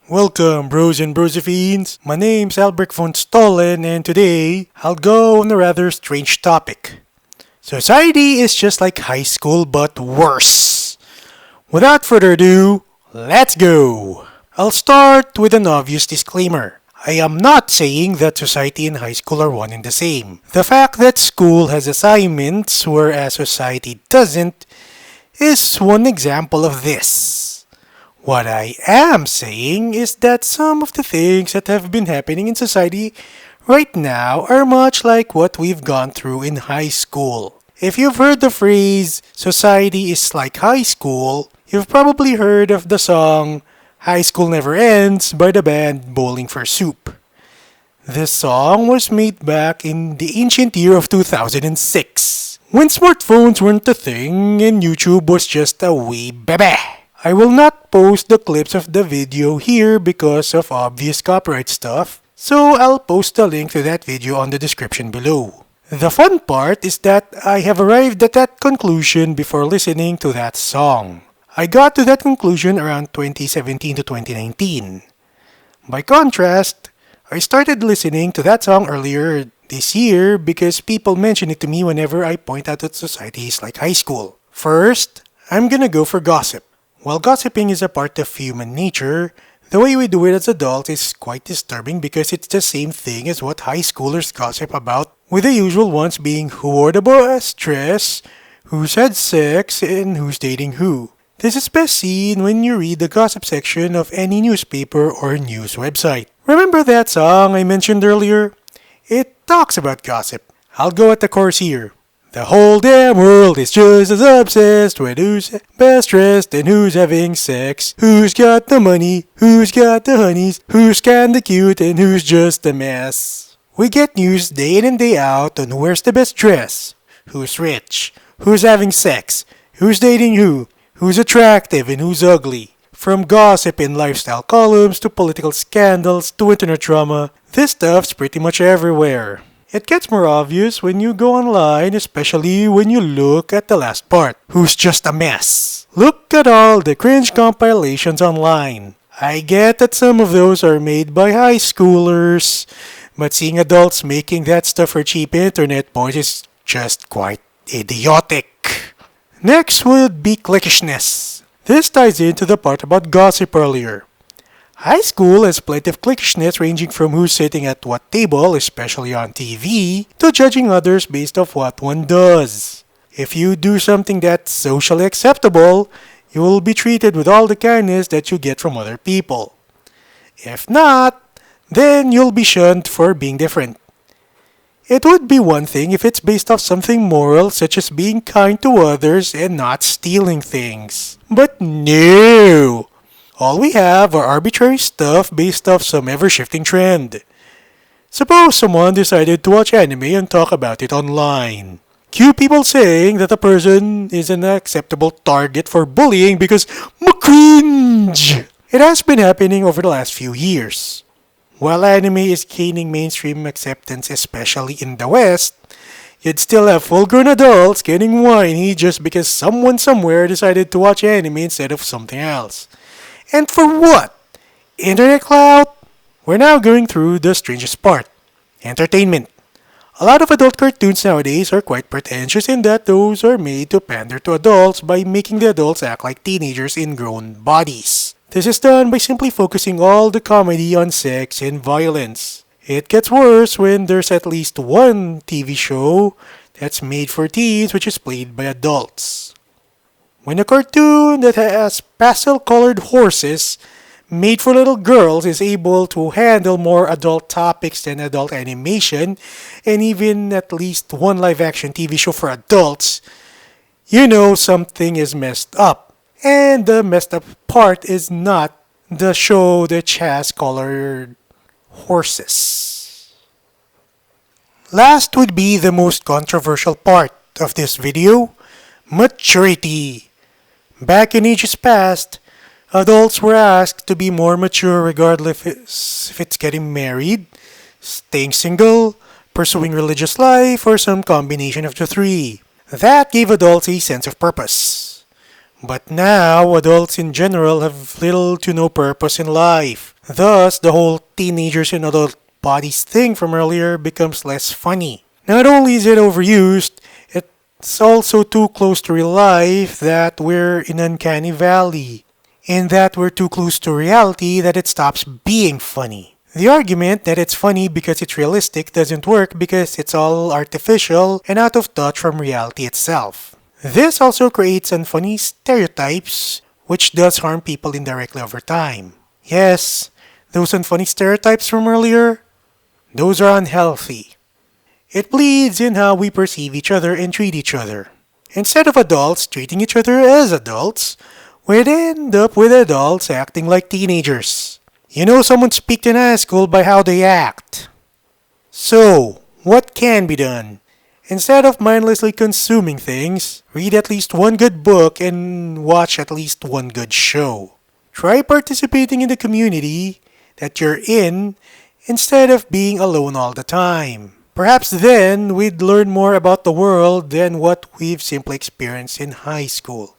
Welcome, bros and brosephines. My name's Albert von Stollen, and today I'll go on a rather strange topic. Society is just like high school, but worse. Without further ado, let's go! I'll start with an obvious disclaimer. I am not saying that society and high school are one and the same. The fact that school has assignments, whereas society doesn't, is one example of this. What I am saying is that some of the things that have been happening in society right now are much like what we've gone through in high school. If you've heard the phrase, society is like high school, you've probably heard of the song High School Never Ends by the band Bowling for Soup. This song was made back in the ancient year of 2006, when smartphones weren't a thing and YouTube was just a wee bebe. I will not post the clips of the video here because of obvious copyright stuff, so I'll post a link to that video on the description below. The fun part is that I have arrived at that conclusion before listening to that song. I got to that conclusion around 2017 to 2019. By contrast, I started listening to that song earlier this year because people mention it to me whenever I point out that society is like high school. First, I'm gonna go for gossip. While gossiping is a part of human nature, the way we do it as adults is quite disturbing because it's the same thing as what high schoolers gossip about, with the usual ones being who wore the best dress, who's had sex, and who's dating who. This is best seen when you read the gossip section of any newspaper or news website. Remember that song I mentioned earlier? It talks about gossip. I'll go at the chorus here. The whole damn world is just as obsessed with who's best dressed and who's having sex, who's got the money, who's got the honeys, who's kinda cute and who's just a mess. We get news day in and day out on who wears the best dress, who's rich, who's having sex, who's dating who's attractive and who's ugly. From gossip in lifestyle columns to political scandals to internet drama, this stuff's pretty much everywhere. It gets more obvious when you go online, especially when you look at the last part, who's just a mess. Look at all the cringe compilations online. I get that some of those are made by high schoolers, but seeing adults making that stuff for cheap internet points is just quite idiotic. Next would be cliquishness. This ties into the part about gossip earlier. High school has plenty of cliquishness ranging from who's sitting at what table, especially on TV, to judging others based off what one does. If you do something that's socially acceptable, you will be treated with all the kindness that you get from other people. If not, then you'll be shunned for being different. It would be one thing if it's based off something moral such as being kind to others and not stealing things. But no! All we have are arbitrary stuff based off some ever-shifting trend. Suppose someone decided to watch anime and talk about it online. Cue people saying that a person is an acceptable target for bullying because cringe! It has been happening over the last few years. While anime is gaining mainstream acceptance, especially in the West, you'd still have full-grown adults getting whiny just because someone somewhere decided to watch anime instead of something else. And for what? Internet clout? We're now going through the strangest part. Entertainment. A lot of adult cartoons nowadays are quite pretentious in that those are made to pander to adults by making the adults act like teenagers in grown bodies. This is done by simply focusing all the comedy on sex and violence. It gets worse when there's at least one TV show that's made for teens which is played by adults. When a cartoon that has pastel-colored horses made for little girls is able to handle more adult topics than adult animation, and even at least one live-action TV show for adults, you know something is messed up. And the messed up part is not the show that has colored horses. Last would be the most controversial part of this video, maturity. Back in ages past, adults were asked to be more mature regardless if it's getting married, staying single, pursuing religious life, or some combination of the three. That gave adults a sense of purpose. But now, adults in general have little to no purpose in life. Thus, the whole teenagers in adult bodies thing from earlier becomes less funny. Not only is it overused, it's also too close to real life that we're in uncanny valley. And that we're too close to reality that it stops being funny. The argument that it's funny because it's realistic doesn't work because it's all artificial and out of touch from reality itself. This also creates unfunny stereotypes, which does harm people indirectly over time. Yes, those unfunny stereotypes from earlier, those are unhealthy. It bleeds in how we perceive each other and treat each other. Instead of adults treating each other as adults, we'd end up with adults acting like teenagers. You know someone's peaked in high school by how they act. So, what can be done? Instead of mindlessly consuming things, read at least one good book and watch at least one good show. Try participating in the community that you're in instead of being alone all the time. Perhaps then we'd learn more about the world than what we've simply experienced in high school.